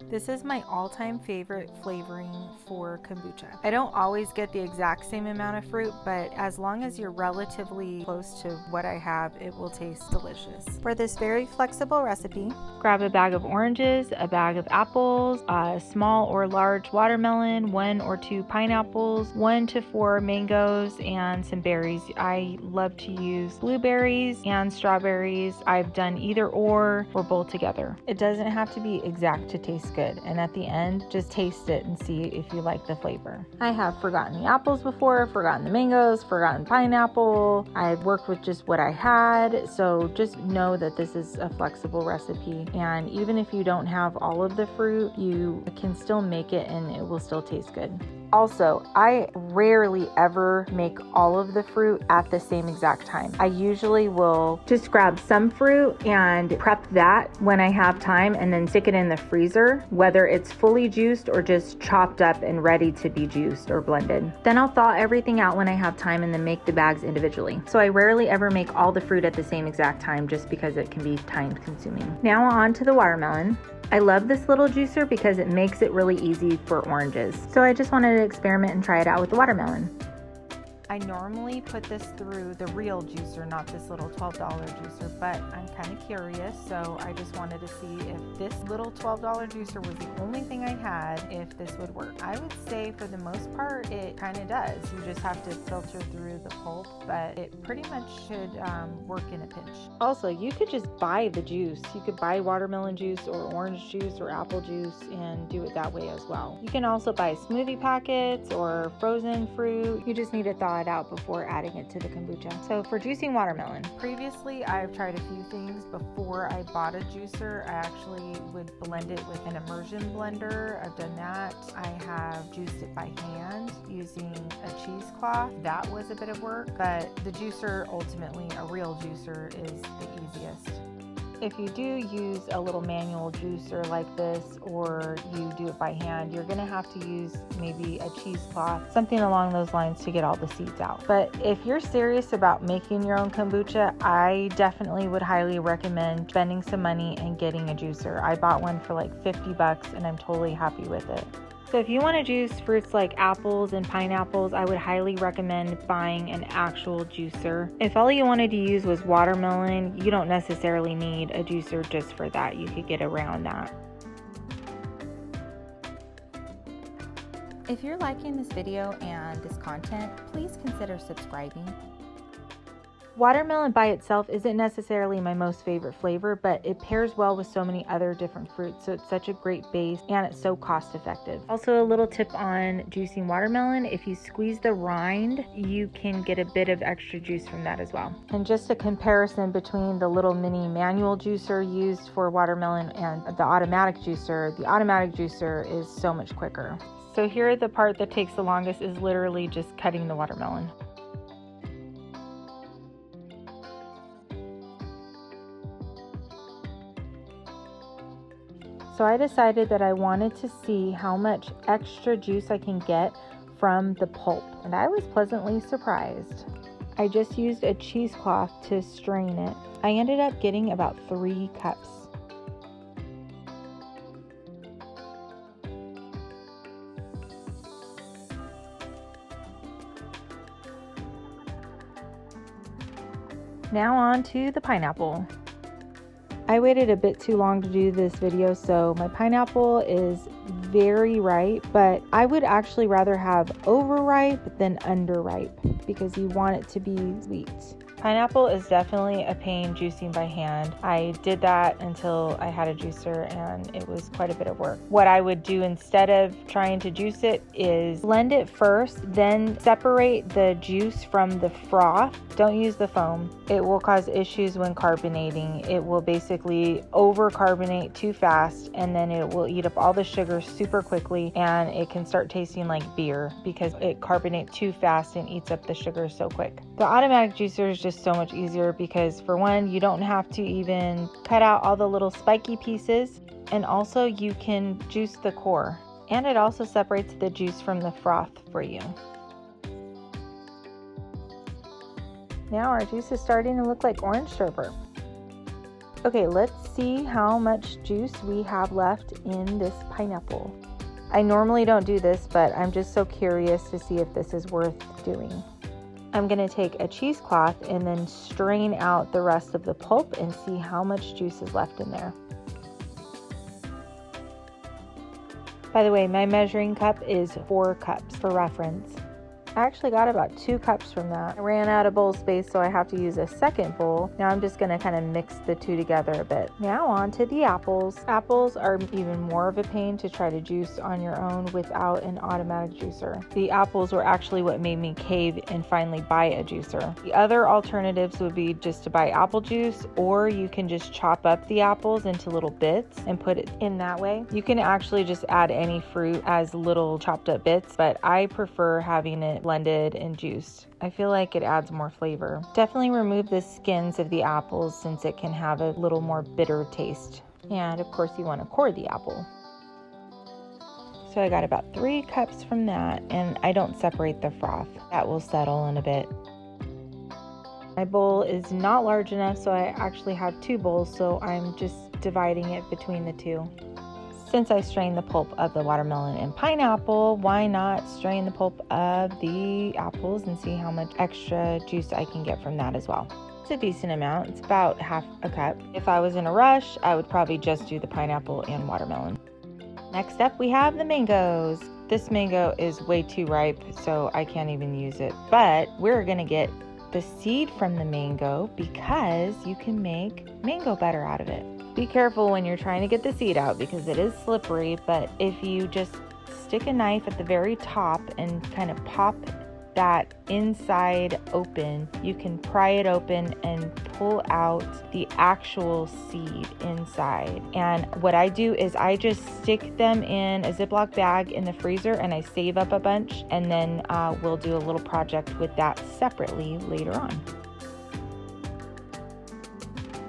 This is my all-time favorite flavoring for kombucha. I don't always get the exact same amount of fruit, but as long as you're relatively close to what I have, it will taste delicious. For this very flexible recipe, grab a bag of oranges, a bag of apples, a small or large watermelon, 1 or 2 pineapples, 1 to 4 mangoes, and some berries. I love to use blueberries and strawberries. I've done either or both together. It doesn't have to be exact to taste good, and at the end just taste it and see if you like the flavor. I have forgotten the apples before, forgotten the mangoes, forgotten pineapple. I've worked with just what I had, so just know that this is a flexible recipe, and even if you don't have all of the fruit, you can still make it and it will still taste good. Also, I rarely ever make all of the fruit at the same exact time. I usually will just grab some fruit and prep that when I have time and then stick it in the freezer, whether it's fully juiced or just chopped up and ready to be juiced or blended. Then I'll thaw everything out when I have time and then make the bags individually. So I rarely ever make all the fruit at the same exact time just because it can be time consuming. Now on to the watermelon. I love this little juicer because it makes it really easy for oranges. So I just wanted to experiment and try it out with the watermelon. I normally put this through the real juicer, not this little $12 juicer, but I'm kind of curious, so I just wanted to see if this little $12 juicer was the only thing I had, if this would work. I would say for the most part it kind of does. You just have to filter through the pulp, but it pretty much should work in a pinch. Also, you could just buy the juice. You could buy watermelon juice or orange juice or apple juice and do it that way as well. You can also buy smoothie packets or frozen fruit. You just need to thaw it out before adding it to the kombucha. So for juicing watermelon, previously I've tried a few things before I bought a juicer. I actually would blend it with an immersion blender. I've done that. I have juiced it by hand using a cheesecloth. That was a bit of work, but the juicer, ultimately a real juicer, is the easiest. If you do use a little manual juicer like this, or you do it by hand, you're gonna have to use maybe a cheesecloth, something along those lines, to get all the seeds out. But if you're serious about making your own kombucha, I definitely would highly recommend spending some money and getting a juicer. I bought one for like $50 and I'm totally happy with it. So if you want to juice fruits like apples and pineapples, I would highly recommend buying an actual juicer. If all you wanted to use was watermelon, you don't necessarily need a juicer just for that. You could get around that. If you're liking this video and this content, please consider subscribing. Watermelon by itself isn't necessarily my most favorite flavor, but it pairs well with so many other different fruits, so it's such a great base and it's so cost effective. Also, a little tip on juicing watermelon: if you squeeze the rind, you can get a bit of extra juice from that as well. And just a comparison between the little mini manual juicer used for watermelon and the automatic juicer is so much quicker. So here, the part that takes the longest is literally just cutting the watermelon. So I decided that I wanted to see how much extra juice I can get from the pulp, and I was pleasantly surprised. I just used a cheesecloth to strain it. I ended up getting about 3 cups. Now on to the pineapple. I waited a bit too long to do this video, so my pineapple is very ripe, but I would actually rather have overripe than underripe because you want it to be sweet. Pineapple is definitely a pain juicing by hand. I did that until I had a juicer and it was quite a bit of work. What I would do instead of trying to juice it is blend it first, then separate the juice from the froth. Don't use the foam. It will cause issues when carbonating. It will basically over-carbonate too fast, and then it will eat up all the sugar super quickly, and it can start tasting like beer because it carbonates too fast and eats up the sugar so quick. The automatic juicer is just so much easier because, for one, you don't have to even cut out all the little spiky pieces, and also you can juice the core, and it also separates the juice from the froth for you. Now our juice is starting to look like orange sherbet. Okay, let's see how much juice we have left in this pineapple. I normally don't do this, but I'm just so curious to see if this is worth doing. I'm gonna take a cheesecloth and then strain out the rest of the pulp and see how much juice is left in there. By the way, my measuring cup is 4 cups for reference. I actually got about 2 cups from that. I ran out of bowl space, so I have to use a second bowl. Now I'm just gonna kind of mix the two together a bit. Now on to the apples. Apples are even more of a pain to try to juice on your own without an automatic juicer. The apples were actually what made me cave and finally buy a juicer. The other alternatives would be just to buy apple juice, or you can just chop up the apples into little bits and put it in that way. You can actually just add any fruit as little chopped up bits, but I prefer having it blended and juiced. I feel like it adds more flavor. Definitely remove the skins of the apples since it can have a little more bitter taste. And of course you want to core the apple. So I got about 3 cups from that, and I don't separate the froth. That will settle in a bit. My bowl is not large enough, so I actually have 2 bowls, so I'm just dividing it between the 2. Since I strained the pulp of the watermelon and pineapple, why not strain the pulp of the apples and see how much extra juice I can get from that as well. It's a decent amount. It's about half a cup. If I was in a rush, I would probably just do the pineapple and watermelon. Next up, we have the mangoes. This mango is way too ripe, so I can't even use it. But we're gonna get the seed from the mango because you can make mango butter out of it. Be careful when you're trying to get the seed out because it is slippery, but if you just stick a knife at the very top and kind of pop that inside open, you can pry it open and pull out the actual seed inside. And what I do is I just stick them in a Ziploc bag in the freezer and I save up a bunch, and then we'll do a little project with that separately later on.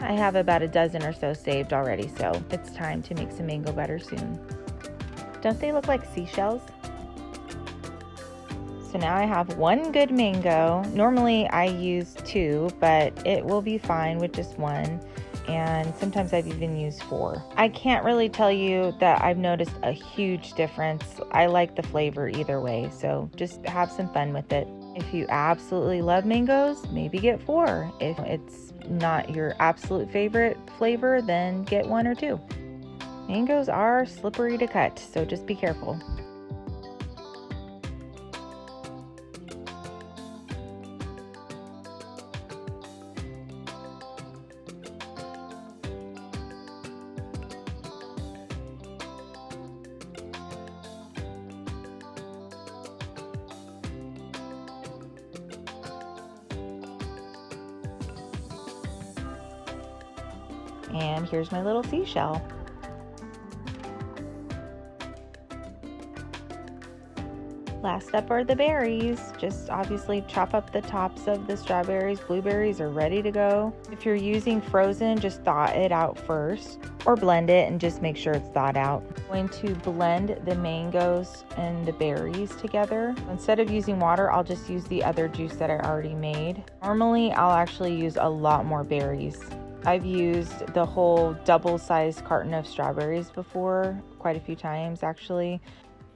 I have about a dozen or so saved already, so it's time to make some mango butter soon. Don't they look like seashells? So now I have 1 good mango. Normally I use 2, but it will be fine with just 1. And sometimes I've even used 4. I can't really tell you that I've noticed a huge difference. I like the flavor either way, so just have some fun with it. If you absolutely love mangoes, maybe get 4. If it's not your absolute favorite flavor, then get 1 or 2. Mangoes are slippery to cut, so just be careful. And here's my little seashell. Last up are the berries. Just obviously chop up the tops of the strawberries. Blueberries are ready to go. If you're using frozen, just thaw it out first, or blend it and just make sure it's thawed out. I'm going to blend the mangoes and the berries together. Instead of using water, I'll just use the other juice that I already made. Normally, I'll actually use a lot more berries. I've used the whole double-sized carton of strawberries before, quite a few times actually.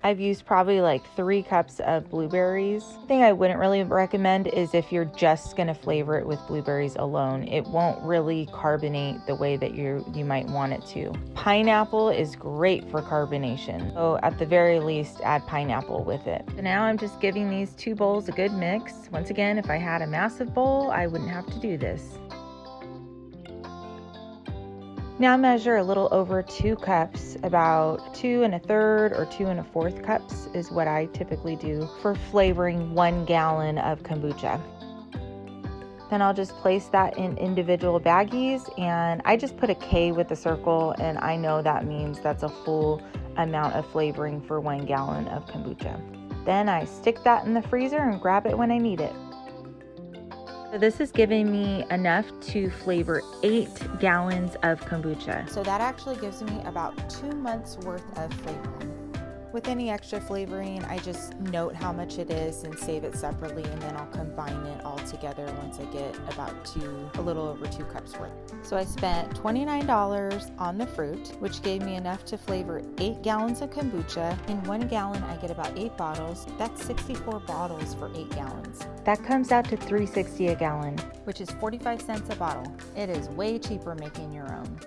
I've used probably like 3 cups of blueberries. The thing I wouldn't really recommend is if you're just gonna flavor it with blueberries alone. It won't really carbonate the way that you might want it to. Pineapple is great for carbonation, so at the very least add pineapple with it. So now I'm just giving these 2 bowls a good mix. Once again, if I had a massive bowl, I wouldn't have to do this. Now measure a little over 2 cups, about 2 1/3 or 2 1/4 cups is what I typically do for flavoring 1 gallon of kombucha. Then I'll just place that in individual baggies, and I just put a K with a circle, and I know that means that's a full amount of flavoring for 1 gallon of kombucha. Then I stick that in the freezer and grab it when I need it. So this is giving me enough to flavor 8 gallons of kombucha. So that actually gives me about 2 months worth of flavoring. With any extra flavoring, I just note how much it is and save it separately, and then I'll combine it all together once I get about a little over 2 cups worth. So I spent $29 on the fruit, which gave me enough to flavor 8 gallons of kombucha. In 1 gallon, I get about 8 bottles. That's 64 bottles for 8 gallons. That comes out to $3.60 a gallon, which is 45 cents a bottle. It is way cheaper making your own.